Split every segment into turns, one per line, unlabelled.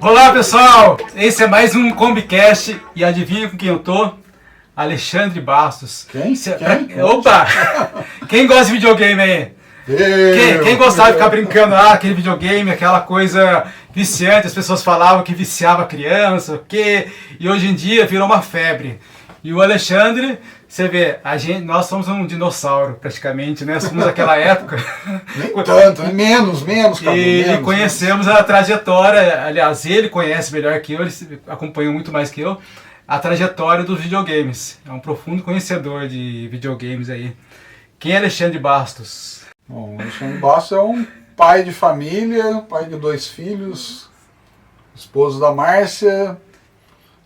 Olá pessoal, esse é mais um Combicast e adivinha com quem eu tô? Alexandre Bastos.
Quem?
Opa! Quem gosta de videogame aí? Quem gostava de ficar brincando lá, aquele videogame, aquela coisa viciante, as pessoas falavam que viciava criança, e hoje em dia virou uma febre. E o Alexandre, você vê, nós somos um dinossauro praticamente, né? Somos daquela época.
Nem tanto, menos, Cadu,
e conhecemos a trajetória, aliás, ele conhece melhor que eu, ele acompanhou muito mais que eu, a trajetória dos videogames. É um profundo conhecedor de videogames aí. Quem é Alexandre Bastos?
Bom, Alexandre Bastos é um pai de família, pai de 2 filhos, esposo da Márcia,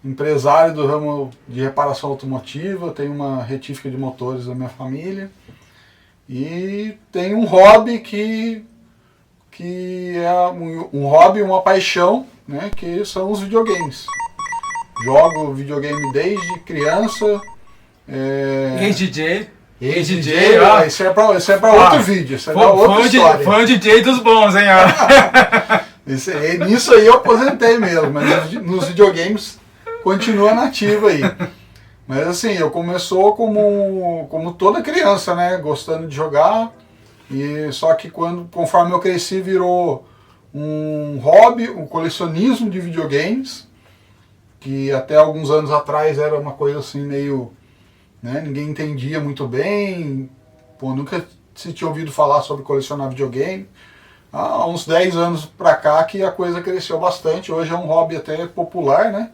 empresário do ramo de reparação automotiva, tenho uma retífica de motores da minha família e tenho um hobby que é um hobby, uma paixão, né, que são os videogames. Jogo videogame desde criança.
Ex-DJ.
Ex-DJ, isso é pra outro vídeo, isso é pra outra história.
Foi um DJ dos bons, hein?
Nisso aí eu aposentei mesmo, mas nos videogames continua nativo aí. Mas assim, eu começou como toda criança, né? Gostando de jogar. E só que conforme eu cresci, virou um hobby, um colecionismo de videogames, que até alguns anos atrás era uma coisa assim meio, né, ninguém entendia muito bem. Pô, nunca se tinha ouvido falar sobre colecionar videogame. Há uns 10 anos pra cá que a coisa cresceu bastante. Hoje é um hobby até popular, né?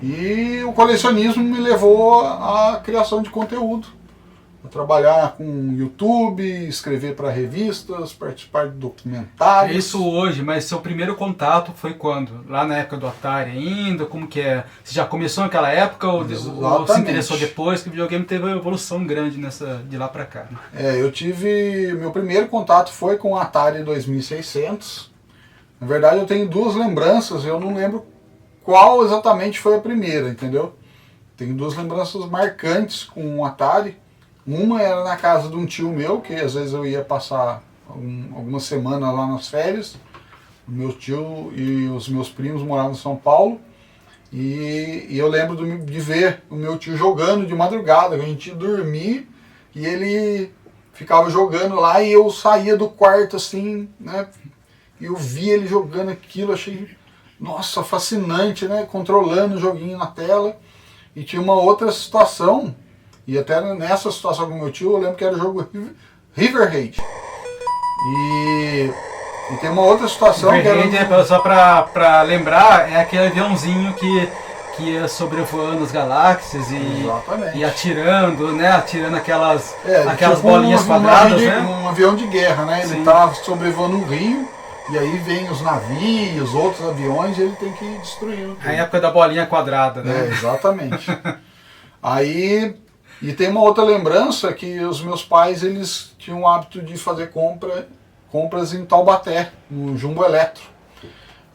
E o colecionismo me levou à criação de conteúdo, a trabalhar com YouTube, escrever para revistas, participar de documentários.
Isso hoje, mas seu primeiro contato foi quando? Lá na época do Atari ainda? Como que é? Você já começou naquela época ou se interessou depois? Que o videogame teve uma evolução grande de lá para cá. Né?
Meu primeiro contato foi com o Atari 2600. Na verdade eu tenho 2 lembranças, eu não lembro qual exatamente foi a primeira, entendeu? Tenho 2 lembranças marcantes com o Atari. Uma era na casa de um tio meu, que às vezes eu ia passar algumas semanas lá nas férias. O meu tio e os meus primos moravam em São Paulo. E eu lembro de ver o meu tio jogando de madrugada. A gente ia dormir e ele ficava jogando lá e eu saía do quarto assim, né? E eu via ele jogando aquilo, achei... Nossa, fascinante, né? Controlando o joguinho na tela. E tinha uma outra situação, e até nessa situação com o meu tio, eu lembro que era o jogo River Raid. E tem uma outra situação
River Raid, só pra lembrar, é aquele aviãozinho que ia sobrevoando as galáxias e atirando, né? Atirando aquelas
tipo
bolinhas quadradas, né?
Um avião de guerra, né? Ele tá sobrevoando um rio. E aí vem os navios, outros aviões, e ele tem que ir destruindo.
É a época da bolinha quadrada, né?
Exatamente. Aí, e tem uma outra lembrança que os meus pais, eles tinham o hábito de fazer compras em Taubaté, no Jumbo Eletro.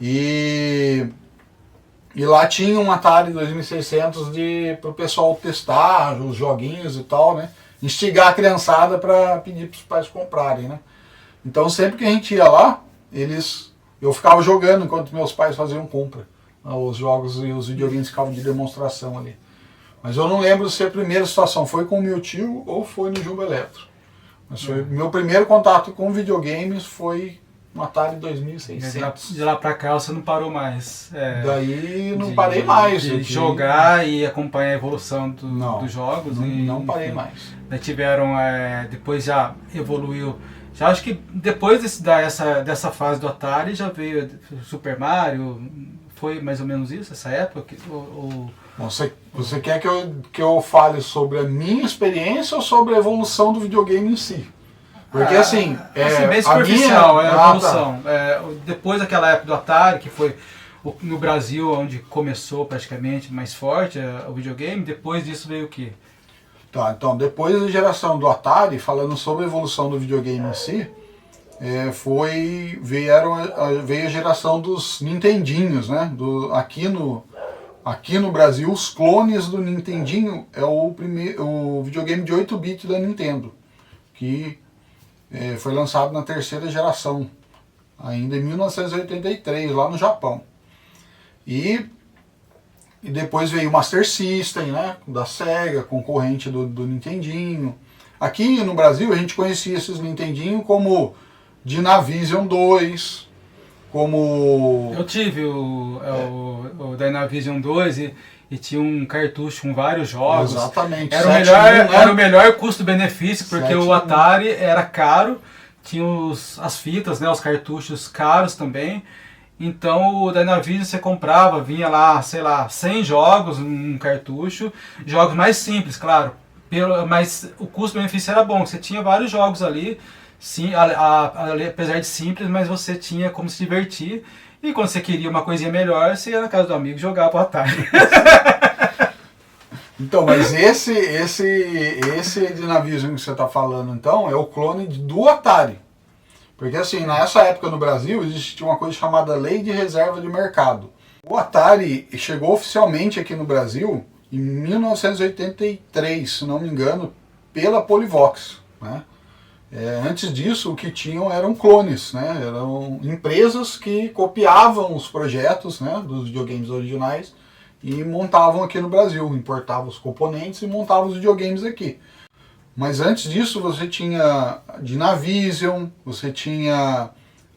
E lá tinha um Atari 2600 para o pessoal testar os joguinhos e tal, né? Instigar a criançada para pedir para os pais comprarem, né? Então sempre que a gente ia lá, eu ficava jogando enquanto meus pais faziam compra. Os jogos e os videogames ficavam de demonstração ali. Mas eu não lembro se a primeira situação foi com o meu tio ou foi no Jumbo Eletro. Mas meu primeiro contato com videogames foi no Atari 2600.
De lá pra cá você não parou mais.
Daí não parei mais.
De jogar e acompanhar a evolução dos jogos.
Não parei mais.
Daí tiveram, depois já evoluiu. Já acho que depois dessa fase do Atari já veio Super Mario, foi mais ou menos isso, essa época?
Você quer que eu fale sobre a minha experiência ou sobre a evolução do videogame em si? Porque assim
bem superficial, a evolução. Depois daquela época do Atari, que foi no Brasil onde começou praticamente mais forte o videogame, depois disso veio o quê?
Tá, então depois da geração do Atari, falando sobre a evolução do videogame em si, veio a geração dos Nintendinhos, né? Aqui no Brasil, os clones do Nintendinho é o videogame de 8-bit da Nintendo, que foi lançado na terceira geração, ainda em 1983, lá no Japão. E depois veio o Master System, né, da Sega, concorrente do Nintendinho. Aqui no Brasil a gente conhecia esses Nintendinho como Dynavision 2, como...
Eu tive o Dynavision 2 e tinha um cartucho com vários jogos.
Exatamente.
Era o melhor custo-benefício, porque o Atari era caro, tinha as fitas, né, os cartuchos caros também. Então o Dynavision você comprava, vinha lá, sei lá, 100 jogos num cartucho, jogos mais simples, claro, mas o custo-benefício era bom, você tinha vários jogos ali, sim, apesar de simples, mas você tinha como se divertir, e quando você queria uma coisinha melhor, você ia na casa do amigo e jogava o Atari.
Então, mas esse Dynavision que você está falando, então, é o clone do Atari. Porque assim, nessa época no Brasil existia uma coisa chamada Lei de Reserva de Mercado. O Atari chegou oficialmente aqui no Brasil em 1983, se não me engano, pela Polivox, né? Antes disso, o que tinham eram clones, né? Eram empresas que copiavam os projetos, né, dos videogames originais e montavam aqui no Brasil, importavam os componentes e montavam os videogames aqui. Mas antes disso você tinha a Dynavision, você tinha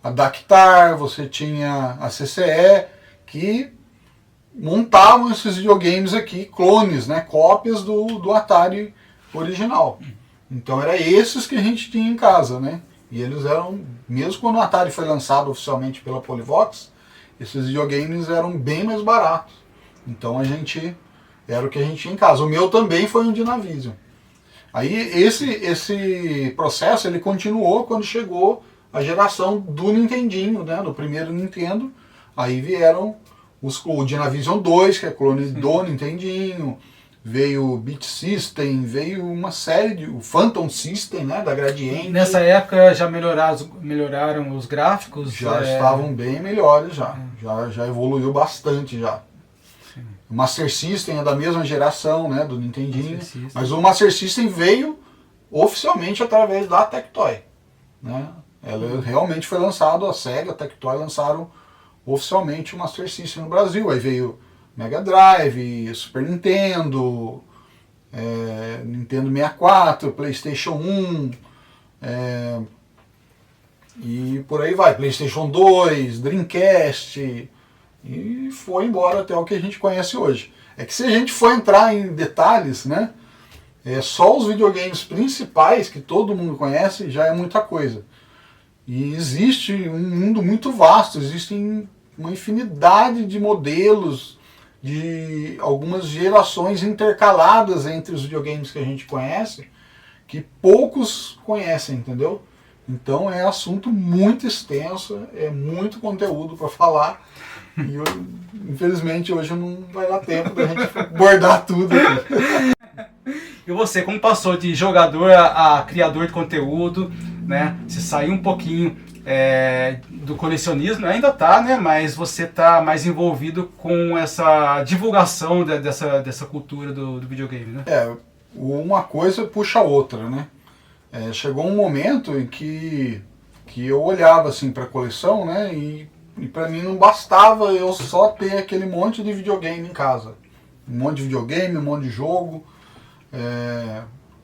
a Dactar, você tinha a CCE, que montavam esses videogames aqui, clones, né, cópias do Atari original. Então era esses que a gente tinha em casa, né? E eles eram, mesmo quando o Atari foi lançado oficialmente pela Polivox, esses videogames eram bem mais baratos. Então era o que a gente tinha em casa. O meu também foi um Dynavision. Aí esse processo ele continuou quando chegou a geração do Nintendinho, né, do primeiro Nintendo. Aí vieram o Dynavision 2, que é clone do Nintendinho, veio o Beat System, veio uma série o Phantom System, né, da Gradiente.
Nessa época já melhoraram os gráficos?
Já estavam bem melhores já evoluiu bastante já. O Master System é da mesma geração, né, do Nintendinho, mas o Master System veio oficialmente através da Tectoy, né? Ela realmente foi lançado, a Sega, a Tectoy lançaram oficialmente o Master System no Brasil. Aí veio Mega Drive, Super Nintendo, Nintendo 64, PlayStation 1, e por aí vai, PlayStation 2, Dreamcast, e foi embora até o que a gente conhece hoje. É que se a gente for entrar em detalhes, né, só os videogames principais que todo mundo conhece já é muita coisa. E existe um mundo muito vasto, existem uma infinidade de modelos, de algumas gerações intercaladas entre os videogames que a gente conhece, que poucos conhecem, entendeu? Então é assunto muito extenso, é muito conteúdo para falar. E infelizmente hoje não vai dar tempo da gente abordar tudo aqui.
E você, como passou de jogador a criador de conteúdo, né? Você saiu um pouquinho do colecionismo, ainda tá, né? Mas você tá mais envolvido com essa divulgação dessa cultura do videogame, né?
Uma coisa puxa a outra, né? Chegou um momento em que eu olhava assim para a coleção, né? E para mim não bastava eu só ter aquele monte de videogame em casa. Um monte de videogame, um monte de jogo.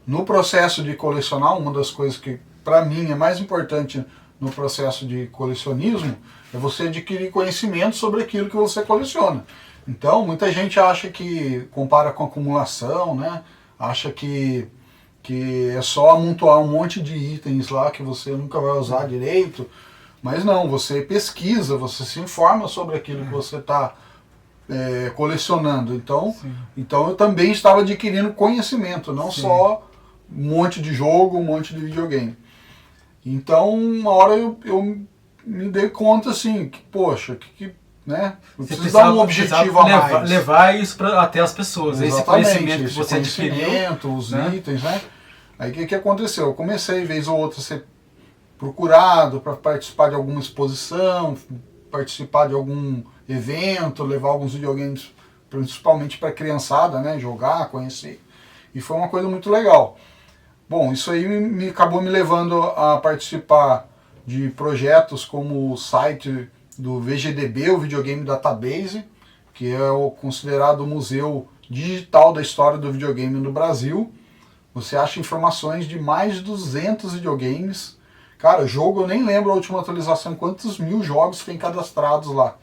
No processo de colecionar, uma das coisas que para mim é mais importante no processo de colecionismo é você adquirir conhecimento sobre aquilo que você coleciona. Então muita gente acha que compara com acumulação, né? Acha que é só amontoar um monte de itens lá que você nunca vai usar direito. Mas não, você pesquisa, você se informa sobre aquilo que você está colecionando. Então eu também estava adquirindo conhecimento, não só um monte de jogo, um monte de videogame. Então uma hora eu me dei conta assim, que poxa, né? Eu preciso dar um objetivo a mais.
Levar isso até as pessoas,
exatamente,
esse conhecimento que você adquiriu.
Os itens, né? Aí o que aconteceu? Eu comecei, vez ou outra, a ser procurado para participar de alguma exposição, participar de algum evento, levar alguns videogames, principalmente para a criançada, né, jogar, conhecer. E foi uma coisa muito legal. Bom, isso aí acabou me levando a participar de projetos como o site do VGDB, o Videogame Database, que é o considerado o museu digital da história do videogame no Brasil. Você acha informações de mais de 200 videogames. Cara, jogo eu nem lembro a última atualização, quantos mil jogos tem cadastrados lá.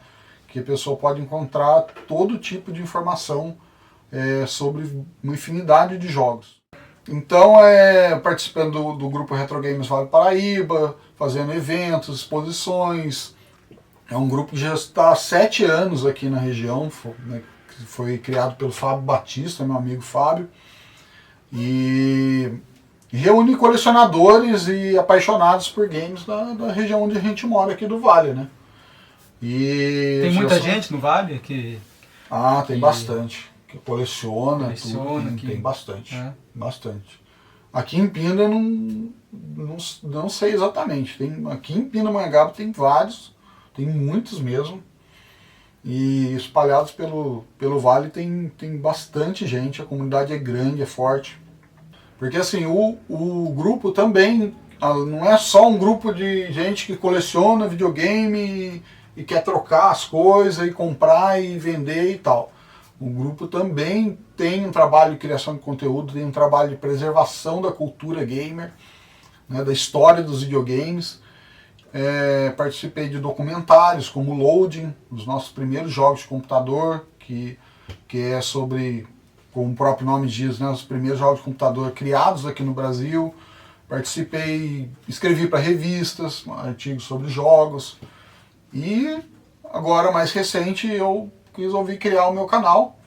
Que a pessoa pode encontrar todo tipo de informação sobre uma infinidade de jogos. Então, participando do grupo Retro Games Vale Paraíba, fazendo eventos, exposições. É um grupo que já está há 7 anos aqui na região, foi criado pelo Fábio Batista, meu amigo Fábio. E reúne colecionadores e apaixonados por games da região onde a gente mora aqui do Vale, né? E
tem muita gente no Vale que...
tem bastante. Que coleciona tudo,
que...
tem bastante. Bastante. Aqui em Pina eu não sei exatamente. Aqui em Pindamonhangaba tem vários, tem muitos mesmo. E espalhados pelo Vale tem bastante gente, a comunidade é grande, é forte. Porque assim, o grupo também não é só um grupo de gente que coleciona videogame e quer trocar as coisas e comprar e vender e tal. O grupo também tem um trabalho de criação de conteúdo, tem um trabalho de preservação da cultura gamer, né, da história dos videogames. Participei de documentários como Loading, os nossos primeiros jogos de computador, que é sobre, como o próprio nome diz, né, os primeiros jogos de computador criados aqui no Brasil. Participei, escrevi para revistas, artigos sobre jogos. E agora, mais recente, eu resolvi criar o meu canal,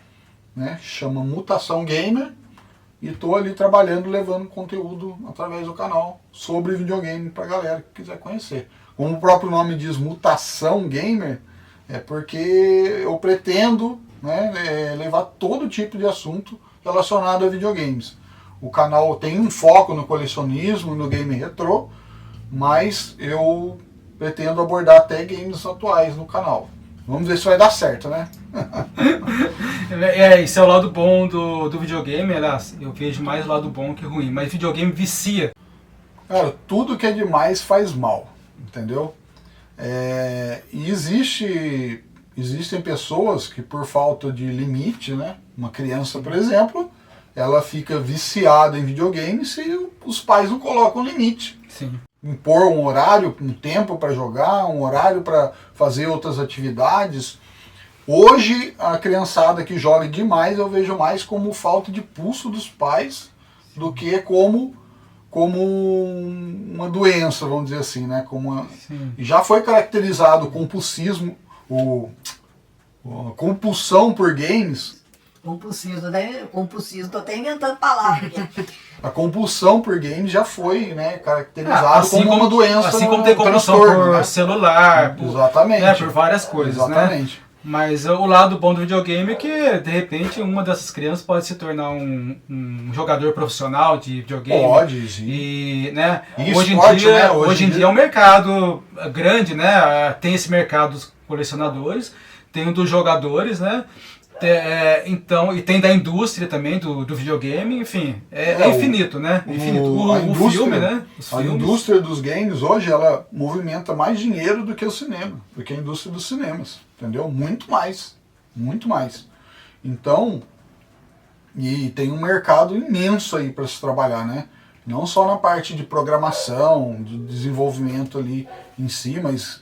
né, chama Mutação Gamer, e estou ali trabalhando, levando conteúdo através do canal sobre videogame para a galera que quiser conhecer. Como o próprio nome diz, Mutação Gamer, é porque eu pretendo, né, levar todo tipo de assunto relacionado a videogames. O canal tem um foco no colecionismo, no game retrô, mas eu pretendo abordar até games atuais no canal. Vamos ver se vai dar certo, né?
Esse é o lado bom do videogame, aliás, eu vejo mais o lado bom que ruim, mas videogame vicia.
Cara, tudo que é demais faz mal, entendeu? E existem pessoas que por falta de limite, né? Uma criança, por exemplo, ela fica viciada em videogame se os pais não colocam limite.
Sim.
Impor um horário, um tempo para jogar, um horário para fazer outras atividades. Hoje, a criançada que joga demais, eu vejo mais como falta de pulso dos pais do que como uma doença, vamos dizer assim, né? Já foi caracterizado o compulsismo, a compulsão por games.
Compulsivo, tô até inventando palavras aqui.
A compulsão por games já foi, né, caracterizado
assim
como uma doença.
Assim como tem compulsão por, né, celular,
exatamente,
né, por várias coisas.
Exatamente.
Né? Mas o lado bom do videogame é que, de repente, uma dessas crianças pode se tornar um jogador profissional de videogame.
Pode, sim.
E, né,
e
hoje
esporte,
em dia,
né?
hoje em dia é um mercado grande, né? Tem esse mercado dos colecionadores, tem o dos jogadores, né? Então, e tem da indústria também, do videogame, enfim, é infinito, né? Infinito. O filme, né?
A indústria dos games hoje, ela movimenta mais dinheiro do que o cinema, do que a indústria dos cinemas, entendeu? Muito mais, muito mais. Então, e tem um mercado imenso aí para se trabalhar, né? Não só na parte de programação, de desenvolvimento ali em si, mas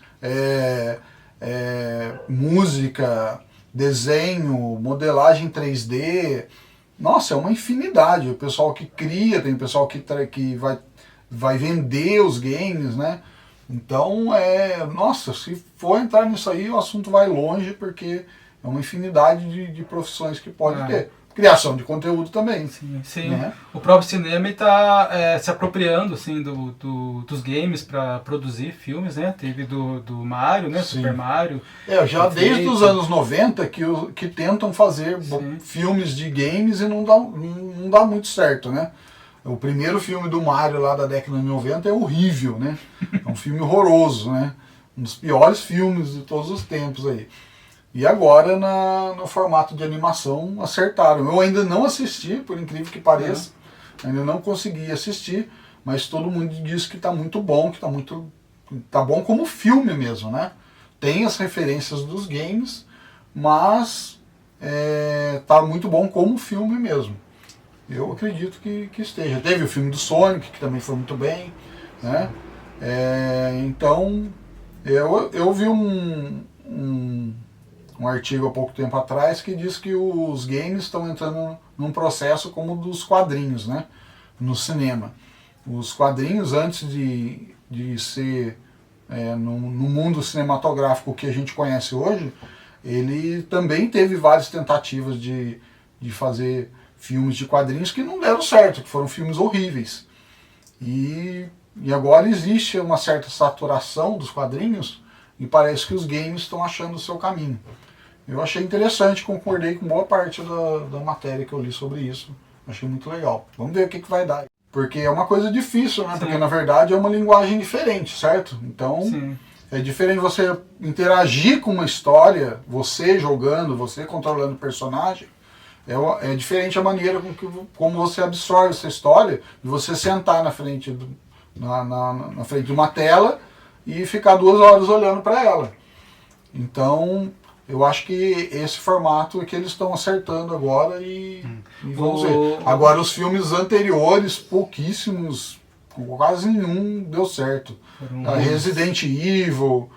música, desenho, modelagem 3D, nossa, é uma infinidade. O pessoal que cria, tem o pessoal que vai vender os games, né? Então, nossa, se for entrar nisso aí, o assunto vai longe, porque é uma infinidade de profissões que pode ter. Criação de conteúdo também.
Sim, sim.
Né?
O próprio cinema está se apropriando assim, dos games para produzir filmes, né? Teve do Mario, né? Sim. Super Mario.
Já desde os anos 90 que tentam fazer filmes de games e não dá muito certo, né? O primeiro filme do Mario lá da década de 90 é horrível, né? É um filme horroroso, né? Um dos piores filmes de todos os tempos aí. E agora no formato de animação acertaram. Eu ainda não assisti, por incrível que pareça, ainda não consegui assistir, mas todo mundo diz que está muito bom, que tá bom como filme mesmo, né? Tem as referências dos games, mas tá muito bom como filme mesmo. Eu acredito que esteja. Teve o filme do Sonic, que também foi muito bem, né? Então, eu vi um artigo há pouco tempo atrás que diz que os games estão entrando num processo como dos quadrinhos, né? No cinema. Os quadrinhos, antes de ser no mundo cinematográfico que a gente conhece hoje, ele também teve várias tentativas de fazer filmes de quadrinhos que não deram certo, que foram filmes horríveis. E agora existe uma certa saturação dos quadrinhos e parece que os games estão achando o seu caminho. Eu achei interessante, concordei com boa parte da matéria que eu li sobre isso. Achei muito legal. Vamos ver o que vai dar. Porque é uma coisa difícil, né? Sim. Porque na verdade é uma linguagem diferente, certo? Então sim, é diferente você interagir com uma história, você jogando, você controlando o personagem. É diferente a maneira como você absorve essa história e você sentar na frente, na frente de uma tela e ficar 2 horas olhando para ela. Então, eu acho que esse formato é que eles estão acertando agora e vamos ver. Agora, os filmes anteriores, pouquíssimos, quase nenhum deu certo. Resident Evil,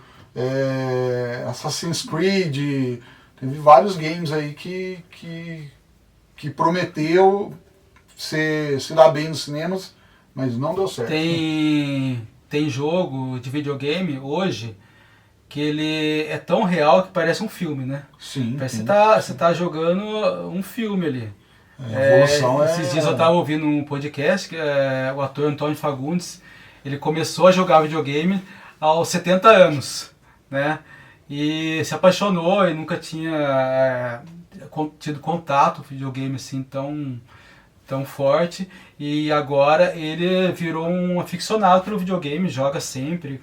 Assassin's Creed, teve vários games aí que prometeu se dar bem nos cinemas, mas não deu certo.
Tem jogo de videogame hoje que ele é tão real que parece um filme, né?
Sim.
Você tá jogando um filme ali.
A evolução
esses dias eu estava ouvindo um podcast que o ator Antônio Fagundes, ele começou a jogar videogame aos 70 anos, né? E se apaixonou e nunca tinha tido contato com videogame assim tão forte, e agora ele virou um aficionado pelo videogame, joga sempre.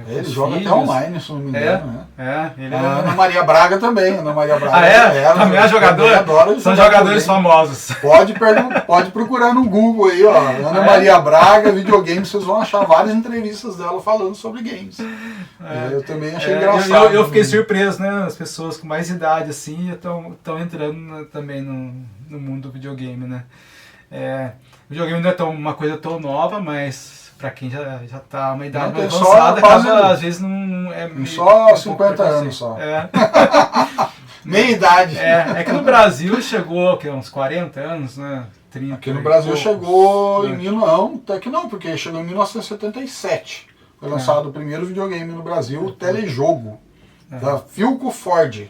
Ele joga até online, se não me engano, né?
A
Ana Maria Braga também. Ana Maria Braga
também é jogadora? São jogadores famosos.
Pode procurar no Google aí, ó. Ana Maria Braga, videogame, vocês vão achar várias entrevistas dela falando sobre games. Eu também achei engraçado.
Eu fiquei surpreso, né? As pessoas com mais idade assim estão entrando também no mundo do videogame, né? O videogame não é uma coisa tão nova, mas para quem já tá uma idade mais avançada, às vezes não é...
Só 50 anos só. Meia idade.
É que no Brasil chegou uns 40 anos, né? 30.
Aqui no Brasil chegou em até que não, porque chegou em 1977. Foi lançado o primeiro videogame no Brasil, o Telejogo, da Philco Ford.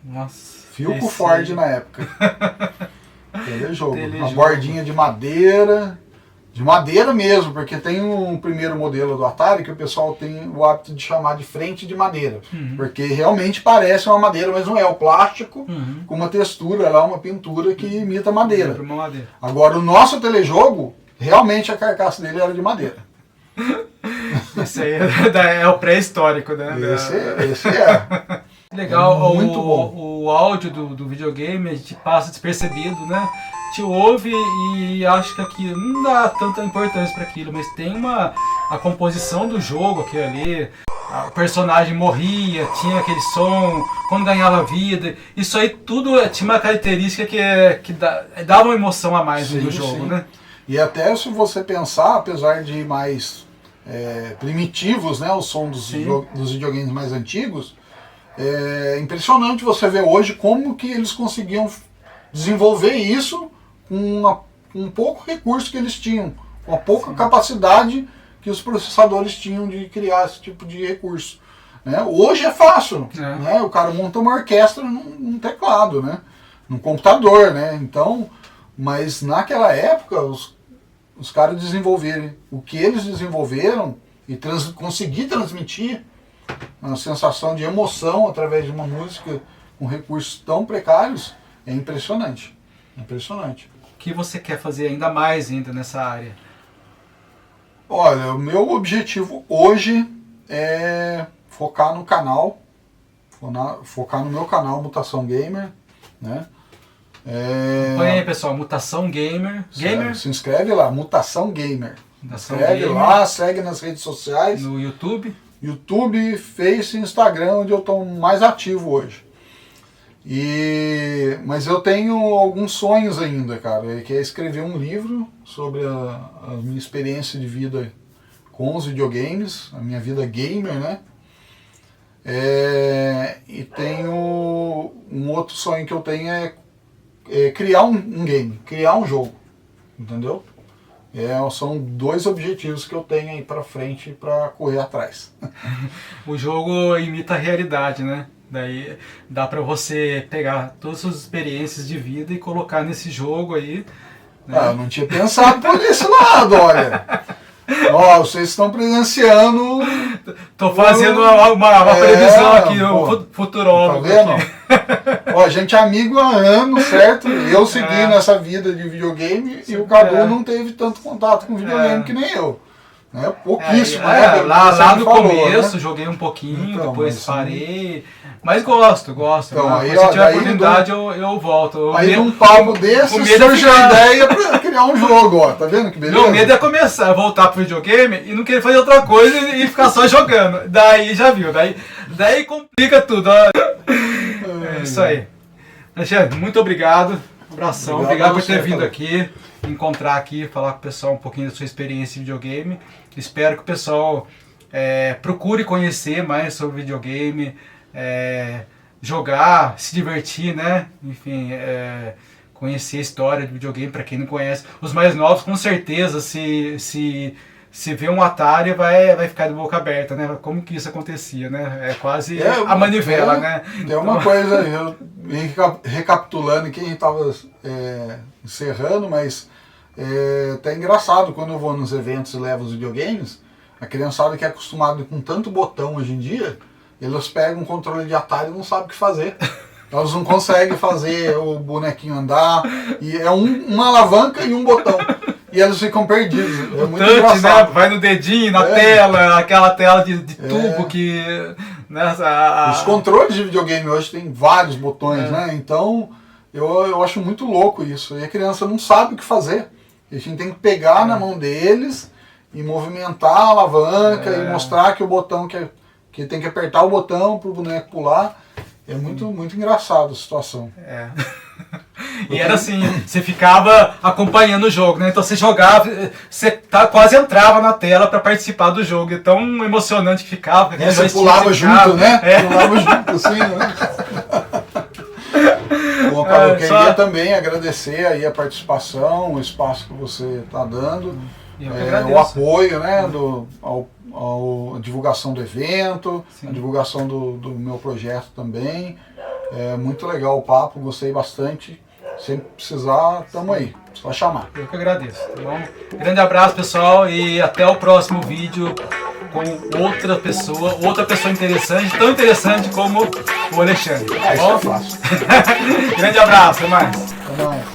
Nossa.
Philco Ford na época. Telejogo. Uma bordinha de madeira mesmo, porque tem um primeiro modelo do Atari que o pessoal tem o hábito de chamar de frente de madeira, porque realmente parece uma madeira, mas não é, o plástico com uma textura lá, uma pintura que imita madeira. Agora o nosso telejogo, realmente a carcaça dele era de madeira.
Esse aí é o pré-histórico, né?
Esse é.
Legal,
muito bom.
O áudio do videogame a gente passa despercebido, né? Te ouve e acho que aqui não dá tanta importância para aquilo, mas tem a composição do jogo, aquilo ali, o personagem morria, tinha aquele som, quando ganhava vida, isso aí tudo tinha uma característica que dava uma emoção a mais no jogo, né?
E até se você pensar, apesar de mais primitivos, né, o som dos videogames mais antigos, é impressionante você ver hoje como que eles conseguiam desenvolver isso com pouco recurso que eles tinham, com a pouca capacidade que os processadores tinham de criar esse tipo de recurso. Né? Hoje é fácil, né? O cara monta uma orquestra num teclado, né? Num computador, né? Então, mas naquela época os caras desenvolverem o que eles desenvolveram e conseguir transmitir uma sensação de emoção através de uma música com recursos tão precários é impressionante. Impressionante.
O que você quer fazer ainda mais nessa área?
Olha, o meu objetivo hoje é focar no canal, focar no meu canal Mutação Gamer, né?
Põe aí, pessoal, Mutação Gamer. Gamer?
Se inscreve lá, Mutação Gamer.
Mutação
Inscreve
Gamer.
lá, segue nas redes sociais.
No YouTube.
YouTube, Face e Instagram, onde eu estou mais ativo hoje. Mas eu tenho alguns sonhos ainda, cara, que é escrever um livro sobre a minha experiência de vida com os videogames, a minha vida gamer, né? E tenho um outro sonho que eu tenho é criar um game, criar um jogo, entendeu? São 2 objetivos que eu tenho aí pra frente pra correr atrás.
O jogo imita a realidade, né? Daí dá pra você pegar todas as suas experiências de vida e colocar nesse jogo aí. Né?
Eu não tinha pensado por esse lado, olha. Ó, vocês estão presenciando.
Tô fazendo uma previsão aqui,
pô,
futurólogo.
Tá vendo? Ó, a gente é amigo há anos, certo? Eu segui nessa vida de videogame e o Cadu não teve tanto contato com videogame que nem eu. Né? Pouquíssimo, né?
Lá no
falou,
começo
né?
joguei um pouquinho,
Então,
depois parei. Mas gosto.
Então, aí,
se tiver
aí
oportunidade eu volto.
Aí num papo desse surge a ideia pra criar um jogo, ó. Tá vendo que beleza?
Meu medo é começar a voltar pro videogame e não querer fazer outra coisa e ficar só jogando. Daí já viu, daí complica tudo. É isso aí. Alexandre, muito obrigado. Abração. Obrigado por ter vindo aqui, encontrar aqui, falar com o pessoal um pouquinho da sua experiência em videogame. Espero que o pessoal procure conhecer mais sobre videogame, jogar, se divertir, né? Enfim, conhecer a história de videogame para quem não conhece. Os mais novos, com certeza, se vê um Atari, vai ficar de boca aberta, né? Como que isso acontecia, né? É quase a manivela, né?
Tem uma coisa, eu recapitulando aqui, a gente estava encerrando, mas até engraçado, quando eu vou nos eventos e levo os videogames, a criançada que é acostumada com tanto botão hoje em dia, eles pegam um controle de Atari e não sabem o que fazer. Elas não conseguem fazer o bonequinho andar, e é uma alavanca e um botão. E eles ficam perdidos. É muito engraçado.
Né? Vai no dedinho, na tela, aquela tela de tubo que... Né,
Os controles de videogame hoje tem vários botões, né? Então, eu acho muito louco isso. E a criança não sabe o que fazer. A gente tem que pegar na mão deles e movimentar a alavanca e mostrar que o botão que tem que apertar o botão para o boneco pular. É muito engraçado a situação.
E era assim, você ficava acompanhando o jogo, né? Então você jogava, você quase entrava na tela para participar do jogo. É tão emocionante que ficava.
Você pulava junto, né? Pulava junto, assim, né? Bom, cara, eu queria também agradecer aí a participação, o espaço que você está dando, o apoio, né, a divulgação do evento, a divulgação do meu projeto também. É muito legal o papo, gostei bastante. Sempre precisar, tamo aí, só chamar.
Eu que agradeço, tá bom? Grande abraço, pessoal, e até o próximo vídeo com outra pessoa interessante, tão interessante como o Alexandre, tá bom?
Isso é fácil.
Grande abraço, até mais.
Até mais.